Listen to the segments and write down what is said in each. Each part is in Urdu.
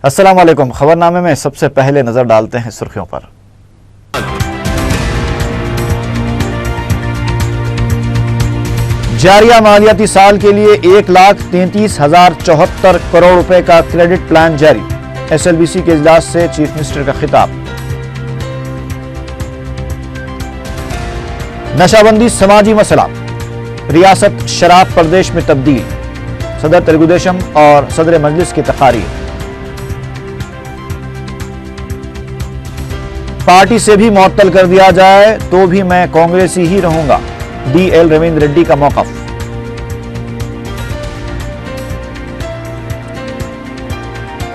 السلام علیکم۔ خبرنامے میں سب سے پہلے نظر ڈالتے ہیں سرخیوں پر۔ جاریہ مالیاتی سال کے لیے 1,33,074 کروڑ روپے کا کریڈٹ پلان جاری۔ ایس ایل بی سی کے اجلاس سے چیف منسٹر کا خطاب۔ نشہ بندی سماجی مسئلہ، ریاست شراب پردیش میں تبدیل، صدر تلگو دیشم اور صدر مجلس کی تقاریر۔ پارٹی سے بھی معطل کر دیا جائے تو بھی میں کانگریسی ہی رہوں گا، ڈی ایل رویندر ریڈی کا موقف۔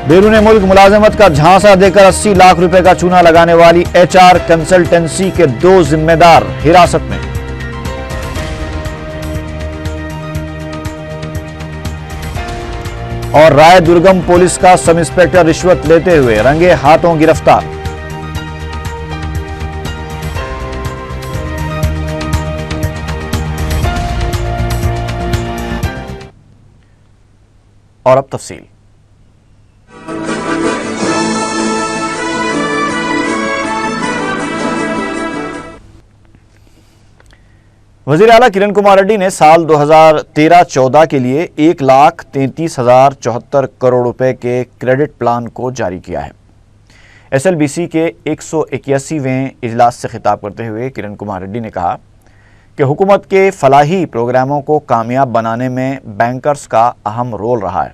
بیرون ملک ملازمت کا جھانسا دے کر 80 لاکھ روپے کا چونا لگانے والی ایچ آر کنسلٹنسی کے 2 ذمہ دار حراست میں۔ اور رائے درگم پولیس کا سب انسپکٹر رشوت لیتے ہوئے رنگے ہاتھوں گرفتار۔ اور اب تفصیل۔ وزیر اعلیٰ کرن کمار ریڈی نے سال 2013-14 کے لیے 1,33,074 کروڑ روپے کے کریڈٹ پلان کو جاری کیا ہے۔ ایس ایل بی سی کے 181ویں اجلاس سے خطاب کرتے ہوئے کرن کمار ریڈی نے کہا کہ حکومت کے فلاحی پروگراموں کو کامیاب بنانے میں بینکرز کا اہم رول رہا ہے۔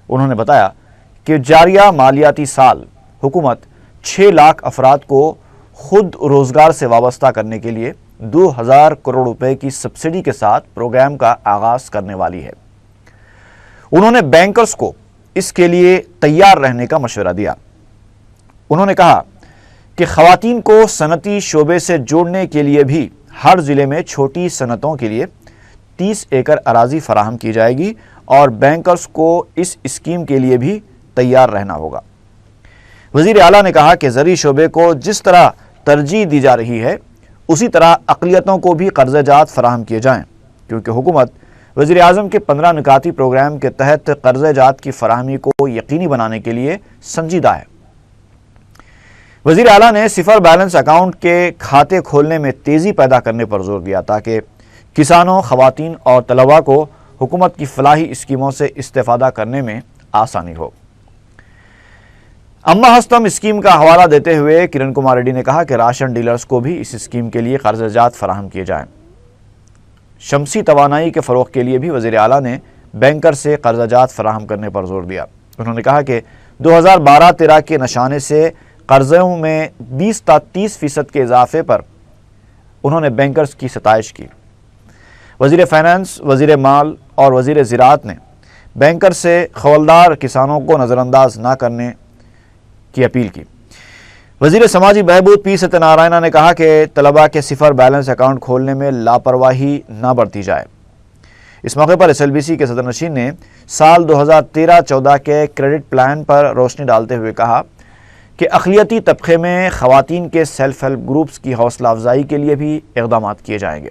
انہوں نے بتایا کہ جاریہ مالیاتی سال حکومت 6 لاکھ افراد کو خود روزگار سے وابستہ کرنے کے لیے 2,000 کروڑ روپے کی سبسڈی کے ساتھ پروگرام کا آغاز کرنے والی ہے۔ انہوں نے بینکرز کو اس کے لیے تیار رہنے کا مشورہ دیا۔ انہوں نے کہا کہ خواتین کو صنعتی شعبے سے جوڑنے کے لیے بھی ہر ضلع میں چھوٹی صنعتوں کے لیے 30 ایکڑ اراضی فراہم کی جائے گی اور بینکرز کو اس اسکیم کے لیے بھی تیار رہنا ہوگا۔ وزیر اعلیٰ نے کہا کہ زرعی شعبے کو جس طرح ترجیح دی جا رہی ہے اسی طرح اقلیتوں کو بھی قرضہ جات فراہم کیے جائیں، کیونکہ حکومت وزیر اعظم کے 15 نکاتی پروگرام کے تحت قرضہ جات کی فراہمی کو یقینی بنانے کے لیے سنجیدہ ہے۔ وزیر اعلیٰ نے صفر بیلنس اکاؤنٹ کے کھاتے کھولنے میں تیزی پیدا کرنے پر زور دیا تاکہ کسانوں، خواتین اور طلباء کو حکومت کی فلاحی اسکیموں سے استفادہ کرنے میں آسانی ہو۔ اماں ہستم اسکیم کا حوالہ دیتے ہوئے کرن کمار ریڈی نے کہا کہ راشن ڈیلرز کو بھی اس اسکیم کے لیے قرضہ جات فراہم کیے جائیں۔ شمسی توانائی کے فروغ کے لیے بھی وزیر اعلیٰ نے بینکر سے قرضہ جات فراہم کرنے پر زور دیا۔ انہوں نے کہا کہ 2012-13 کے نشانے سے قرضوں میں 20-30% کے اضافے پر انہوں نے بینکرز کی ستائش کی۔ وزیر فائنانس، وزیر مال اور وزیر زراعت نے بینکر سے خولدار کسانوں کو نظر انداز نہ کرنے کی اپیل کی۔ وزیر سماجی بہبود پی ستیہ نارائنا نے کہا کہ طلباء کے صفر بیلنس اکاؤنٹ کھولنے میں لاپرواہی نہ برتی جائے۔ اس موقع پر ایس ایل بی سی کے صدر نشین نے سال 2013-14 کے کریڈٹ پلان پر روشنی ڈالتے ہوئے کہا کہ اقلیتی طبقے میں خواتین کے سیلف ہیلپ گروپس کی حوصلہ افزائی کے لیے بھی اقدامات کیے جائیں گے۔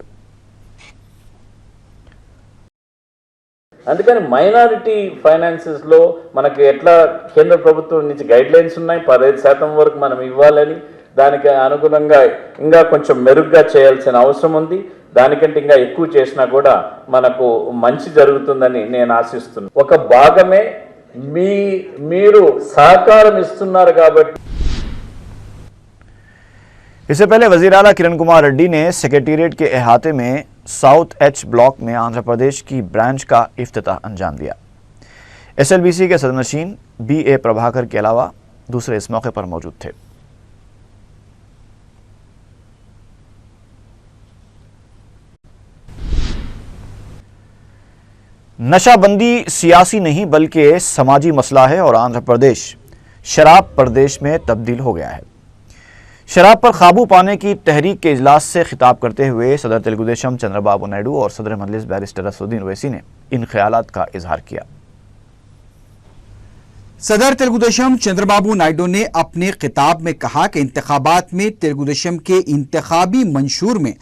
అందుకని మైనారిటీ ఫైనాన్సెస్లో మనకి ఎట్లా కేంద్ర ప్రభుత్వం నుంచి గైడ్ లైన్స్ ఉన్నాయి, 15% వరకు మనం ఇవ్వాలని, దానికి అనుగుణంగా ఇంకా కొంచెం మెరుగ్గా చేయాల్సిన అవసరం ఉంది। దానికంటే ఇంకా ఎక్కువ చేసినా కూడా మనకు మంచి జరుగుతుందని నేను ఆశిస్తున్నాను। ఒక భాగమే మీరు సహకారం ఇస్తున్నారు కాబట్టి। اس سے پہلے وزیر اعلیٰ کرن کمار ریڈی نے سیکریٹریٹ کے احاطے میں ساؤتھ ایچ بلاک میں آندھرا پردیش کی برانچ کا افتتاح انجام دیا۔ ایس ایل بی سی کے صدر نشین بی اے پربھاکر کے علاوہ دوسرے اس موقع پر موجود تھے۔ نشہ بندی سیاسی نہیں بلکہ سماجی مسئلہ ہے اور آندھرا پردیش شراب پردیش میں تبدیل ہو گیا ہے۔ شراب پر قابو پانے کی تحریک کے اجلاس سے خطاب کرتے ہوئے صدر تلگو دیشم چندر بابو نائیڈو اور صدر مجلس بیرسٹر اسدالدین اویسی نے ان خیالات کا اظہار کیا۔ صدر تلگو دیشم چندر بابو نائیڈو نے اپنے خطاب میں کہا کہ انتخابات میں تلگو دیشم کے انتخابی منشور میں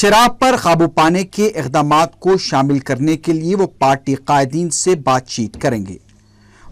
شراب پر قابو پانے کے اقدامات کو شامل کرنے کے لیے وہ پارٹی قائدین سے بات چیت کریں گے۔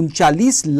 39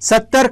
70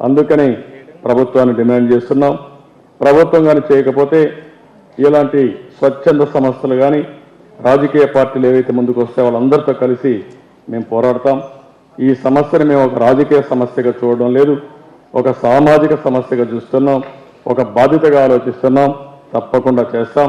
అందుకని ప్రభుత్వాన్ని డిమాండ్ చేస్తున్నాం. ప్రభుత్వం గాని చేయకపోతే ఇలాంటి స్వచ్ఛంద సంస్థలు గాని రాజకీయ పార్టీలు ఏవైతే ముందుకు వస్తే వాళ్ళందరితో కలిసి మేము పోరాడతాం. ఈ సమస్యను మేము ఒక రాజకీయ సమస్యగా చూడడం లేదు, ఒక సామాజిక సమస్యగా చూస్తున్నాం, ఒక బాధ్యతగా ఆలోచిస్తున్నాం. తప్పకుండా చేస్తాం.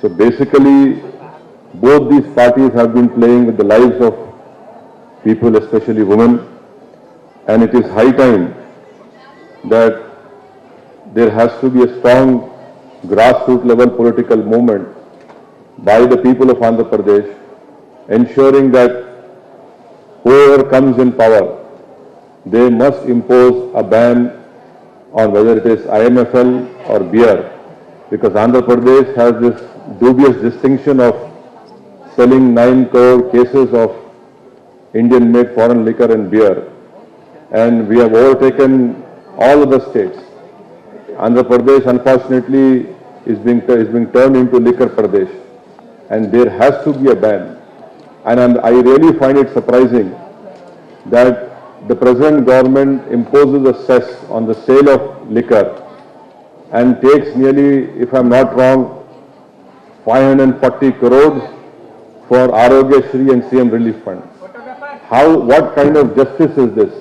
So basically, both these parties have been playing with the lives of people, especially women, and it is high time that there has to be a strong grassroots level political movement by the people of Andhra Pradesh, ensuring that whoever comes in power, they must impose a ban on whether it is IMFL or beer, because Andhra Pradesh has this dubious distinction of selling 9 crore cases of Indian-made foreign liquor and beer, and we have overtaken all other states. Andhra Pradesh, unfortunately, is being turned into liquor Pradesh, and there has to be a ban. And I really find it surprising that the present government imposes a cess on the sale of liquor and takes nearly, if I'm not wrong, 540 crores for Arogyashree and CM Relief Fund. What kind of justice is this?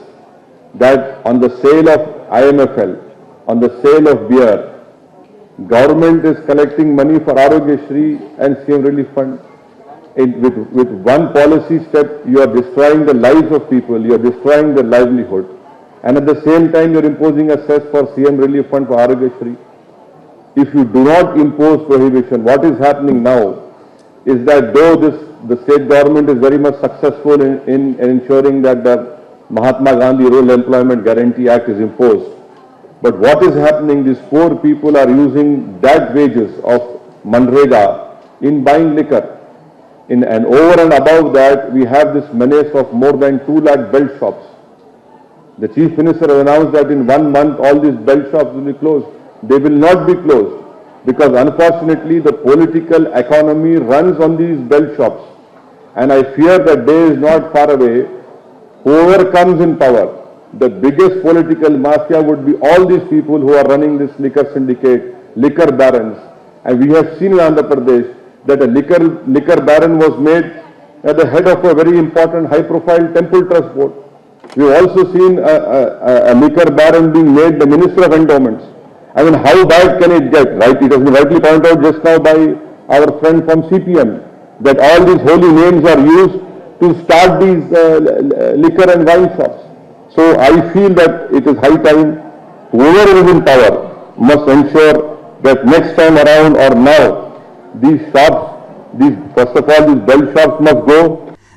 That on the sale of IMFL, on the sale of beer, government is collecting money for Arogyashree and CM Relief Fund. With one policy step, you are destroying the lives of people, you are destroying their livelihood, and at the same time you are imposing a cess for CM Relief Fund for Arogyashree. If you do not impose prohibition, what is happening now is that though the state government is very much successful in ensuring that the Mahatma Gandhi Rural Employment Guarantee Act is imposed, but what is happening, these poor people are using that wages of Manrega in buying liquor. And over and above that, we have this menace of more than 2 lakh belt shops. The Chief Minister has announced that in 1 month all these belt shops will be closed. They will not be closed because unfortunately the political economy runs on these belt shops. And I fear that day is not far away. Whoever comes in power, the biggest political mafia would be all these people who are running this liquor syndicate, liquor barons. And we have seen in Andhra Pradesh that a liquor baron was made at the head of a very important high-profile temple trust board. We have also seen a liquor baron being made the Minister of Endowments. I mean, how bad can it get, right? It has been rightly pointed out just now by our friend from CPM that all these holy names are used to start these liquor and wine shops. So I feel that it is high time whoever is in power must ensure that next time around or now these shops, first of all these bell shops must go.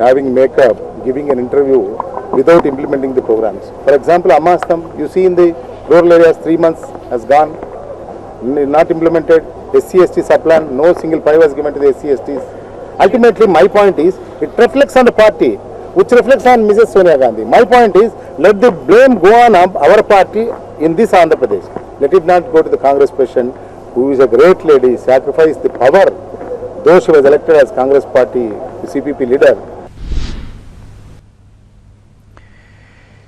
Having makeup, giving an interview without implementing the programs. For example, Amma Hastam, you see in the rural areas 3 months has gone, not implemented. SC/ST sub-plan, no single pie was given to the SC/STs. Ultimately, my point is, it reflects on the party, which reflects on Mrs. Sonia Gandhi. My point is, let the blame go on our party in this Andhra Pradesh. Let it not go to the Congress person, who is a great lady, sacrificed the power, though she was elected as Congress party, the CPP leader.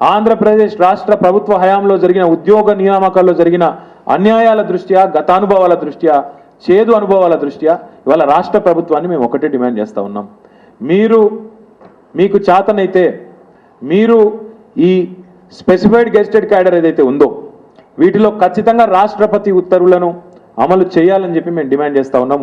Andhra Pradesh రాష్ట్ర ప్రభుత్వ హయాంలో జరిగిన ఉద్యోగ నియామకాల్లో జరిగిన అన్యాయాల దృష్ట్యా, గతానుభవాల దృష్ట్యా, చేదు అనుభవాల దృష్ట్యా ఇవాళ రాష్ట్ర ప్రభుత్వాన్ని మేము ఒకటే డిమాండ్ చేస్తా ఉన్నాం. మీకు చేతనైతే మీరు ఈ స్పెసిఫైడ్ గెస్టెడ్ క్యాడర్ ఏదైతే ఉందో వీటిలో ఖచ్చితంగా రాష్ట్రపతి ఉత్తర్వులను అమలు చేయాలని చెప్పి మేము డిమాండ్ చేస్తా ఉన్నాం.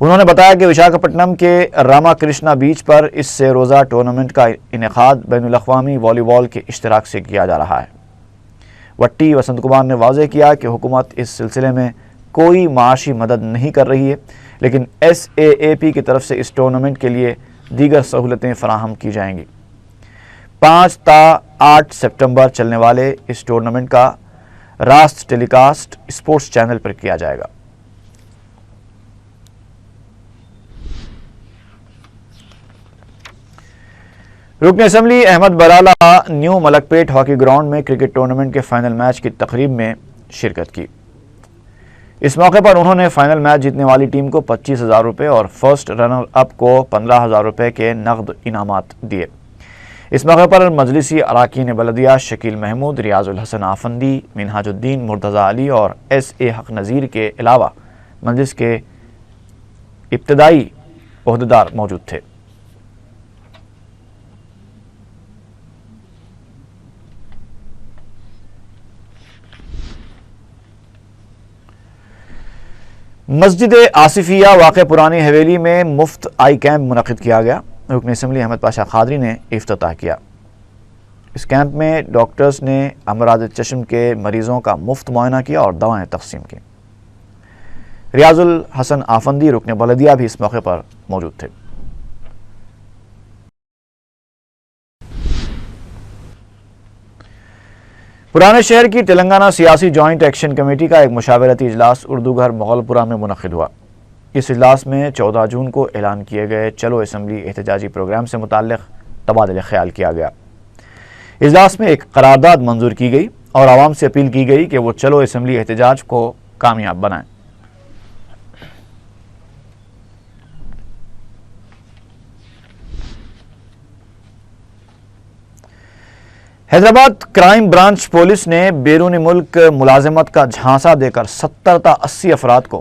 انہوں نے بتایا کہ وشاکھاپٹنم کے راما کرشنا بیچ پر اس سے روزہ ٹورنامنٹ کا انعقاد بین الاقوامی والی بال کے اشتراک سے کیا جا رہا ہے۔ وٹی وسنت کمار نے واضح کیا کہ حکومت اس سلسلے میں کوئی معاشی مدد نہیں کر رہی ہے، لیکن SAAP کی طرف سے اس ٹورنامنٹ کے لیے دیگر سہولتیں فراہم کی جائیں گی۔ 5 تا 8 سپٹمبر چلنے والے اس ٹورنامنٹ کا راست ٹیلی کاسٹ اسپورٹس چینل پر کیا جائے گا۔ رکن اسمبلی احمد برالہ نیو ملک پیٹ ہاکی گراؤنڈ میں کرکٹ ٹورنامنٹ کے فائنل میچ کی تقریب میں شرکت کی۔ اس موقع پر انہوں نے فائنل میچ جیتنے والی ٹیم کو 25,000 روپے اور فرسٹ رنر اپ کو 15,000 روپے کے نقد انعامات دیے۔ اس موقع پر مجلسی اراکین بلدیہ شکیل محمود، ریاض الحسن آفندی، منہاج الدین مرتضی علی اور SA حق نذیر کے علاوہ مجلس کے ابتدائی عہدیدار موجود تھے۔ مسجد آصفیہ واقع پرانی حویلی میں مفت آئی کیمپ منعقد کیا گیا۔ رکن اسمبلی احمد پاشا قادری نے افتتاح کیا۔ اس کیمپ میں ڈاکٹرز نے امراض چشم کے مریضوں کا مفت معائنہ کیا اور دوائیں تقسیم کی۔ ریاض الحسن آفندی رکن بلدیہ بھی اس موقع پر موجود تھے۔ پرانے شہر کی تلنگانہ سیاسی جوائنٹ ایکشن کمیٹی کا ایک مشاورتی اجلاس اردو گھر مغلپورہ میں منعقد ہوا۔ اس اجلاس میں 14 جون کو اعلان کیے گئے چلو اسمبلی احتجاجی پروگرام سے متعلق تبادلہ خیال کیا گیا۔ اجلاس میں ایک قرارداد منظور کی گئی اور عوام سے اپیل کی گئی کہ وہ چلو اسمبلی احتجاج کو کامیاب بنائیں۔ حیدرآباد کرائم برانچ پولیس نے بیرون ملک ملازمت کا جھانسا دے کر 70 تا 80 افراد کو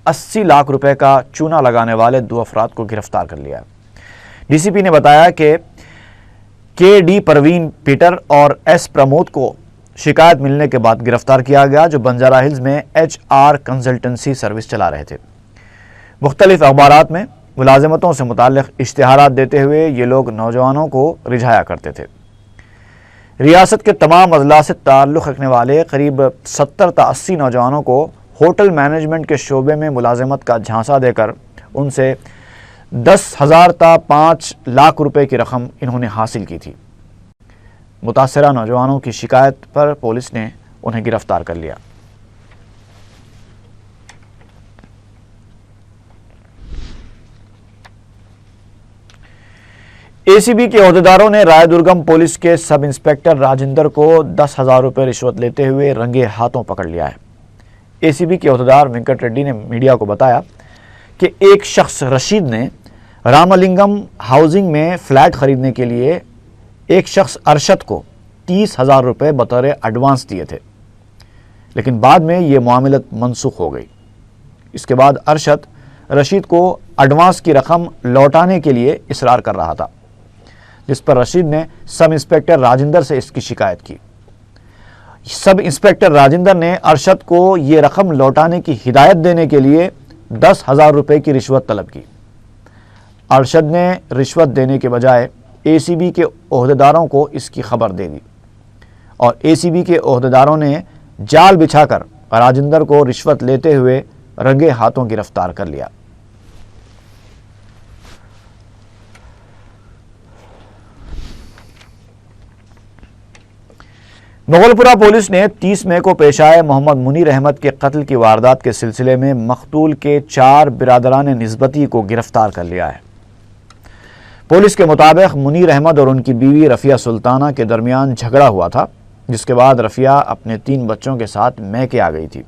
80 لاکھ روپے کا چونا لگانے والے 2 افراد کو گرفتار کر لیا ہے۔ ڈی سی پی نے بتایا کہ KD پروین پیٹر اور S پرمود کو شکایت ملنے کے بعد گرفتار کیا گیا، جو بنجارہ ہلز میں HR کنسلٹنسی سروس چلا رہے تھے۔ مختلف اخبارات میں ملازمتوں سے متعلق اشتہارات دیتے ہوئے یہ لوگ نوجوانوں کو رجھایا کرتے تھے۔ ریاست کے تمام اضلاع سے تعلق رکھنے والے قریب 70 تا 80 نوجوانوں کو ہوٹل مینجمنٹ کے شعبے میں ملازمت کا جھانسا دے کر ان سے 10,000 تا 5 لاکھ روپے کی رقم انہوں نے حاصل کی تھی۔ متاثرہ نوجوانوں کی شکایت پر پولیس نے انہیں گرفتار کر لیا۔ ACB کے عہدیداروں نے رائے درگم پولیس کے سب انسپیکٹر راجندر کو 10,000 روپے رشوت لیتے ہوئے رنگے ہاتھوں پکڑ لیا ہے۔ ACB کے عہدیدار وینکٹ ریڈی نے میڈیا کو بتایا کہ ایک شخص رشید نے رامالنگم ہاؤسنگ میں فلیٹ خریدنے کے لیے ایک شخص ارشد کو 30,000 روپے بطور ایڈوانس دیے تھے، لیکن بعد میں یہ معاملت منسوخ ہو گئی۔ اس کے بعد ارشد رشید کو ایڈوانس کی رقم لوٹانے کے لیے اصرار کر رہا تھا، جس پر رشید نے سب انسپیکٹر راجندر سے اس کی شکایت کی۔ سب انسپیکٹر راجندر نے ارشد کو یہ رقم لوٹانے کی ہدایت دینے کے لیے 10,000 روپے کی رشوت طلب کی۔ ارشد نے رشوت دینے کے بجائے ACB کے عہدیداروں کو اس کی خبر دے دی اور ACB کے عہدیداروں نے جال بچھا کر راجندر کو رشوت لیتے ہوئے رنگے ہاتھوں گرفتار کر لیا۔ مغلپورہ پولیس نے 30 مئی کو پیش آئے محمد منیر احمد کے قتل کی واردات کے سلسلے میں مقتول کے 4 برادران نسبتی کو گرفتار کر لیا ہے۔ پولیس کے مطابق منیر احمد اور ان کی بیوی رفیہ سلطانہ کے درمیان جھگڑا ہوا تھا، جس کے بعد رفیہ اپنے 3 بچوں کے ساتھ میکے آ گئی تھی۔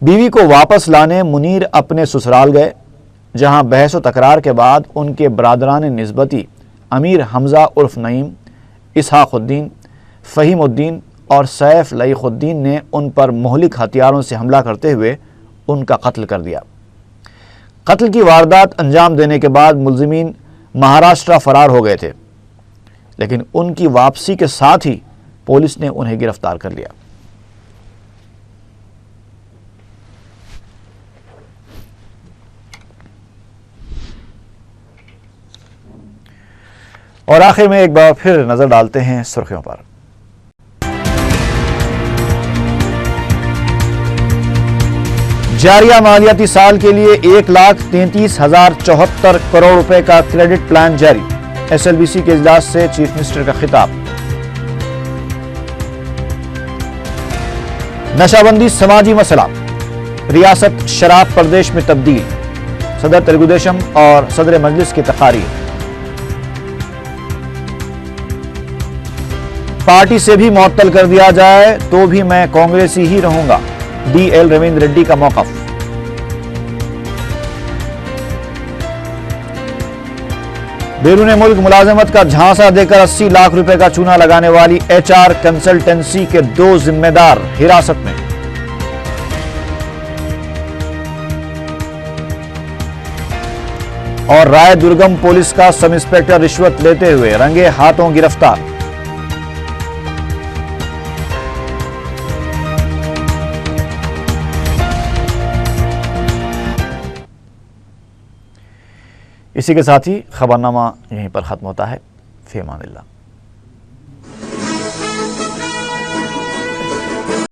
بیوی کو واپس لانے منیر اپنے سسرال گئے، جہاں بحث و تکرار کے بعد ان کے برادران نسبتی امیر حمزہ عرف نعیم، اسحاق الدین، فہیم الدین اور سیف لئیق الدین نے ان پر مہلک ہتھیاروں سے حملہ کرتے ہوئے ان کا قتل کر دیا۔ قتل کی واردات انجام دینے کے بعد ملزمین مہاراشٹر فرار ہو گئے تھے، لیکن ان کی واپسی کے ساتھ ہی پولیس نے انہیں گرفتار کر لیا۔ اور آخر میں ایک بار پھر نظر ڈالتے ہیں سرخیوں پر۔ جاریہ مالیاتی سال کے لیے 1,33,074 کروڑ روپے کا کریڈٹ پلان جاری، SLBC کے اجلاس سے چیف منسٹر کا خطاب۔ نشہ بندی سماجی مسئلہ، ریاست شراب پردیش میں تبدیل، صدر تلگو دیشم اور صدر مجلس کی تقاریر۔ پارٹی سے بھی معطل کر دیا جائے تو بھی میں کانگریسی ہی رہوں گا، DL رویندر ریڈی کا موقف۔ بیرون ملک ملازمت کا جھانسا دے کر 80 لاکھ روپے کا چونا لگانے والی HR کنسلٹنسی کے 2 ذمہ دار حراست میں۔ اور رائے درگم پولیس کا سب انسپکٹر رشوت لیتے ہوئے رنگے ہاتھوں گرفتار۔ اسی کے ساتھ ہی خبرنامہ یہیں پر ختم ہوتا ہے۔ فی امان اللہ۔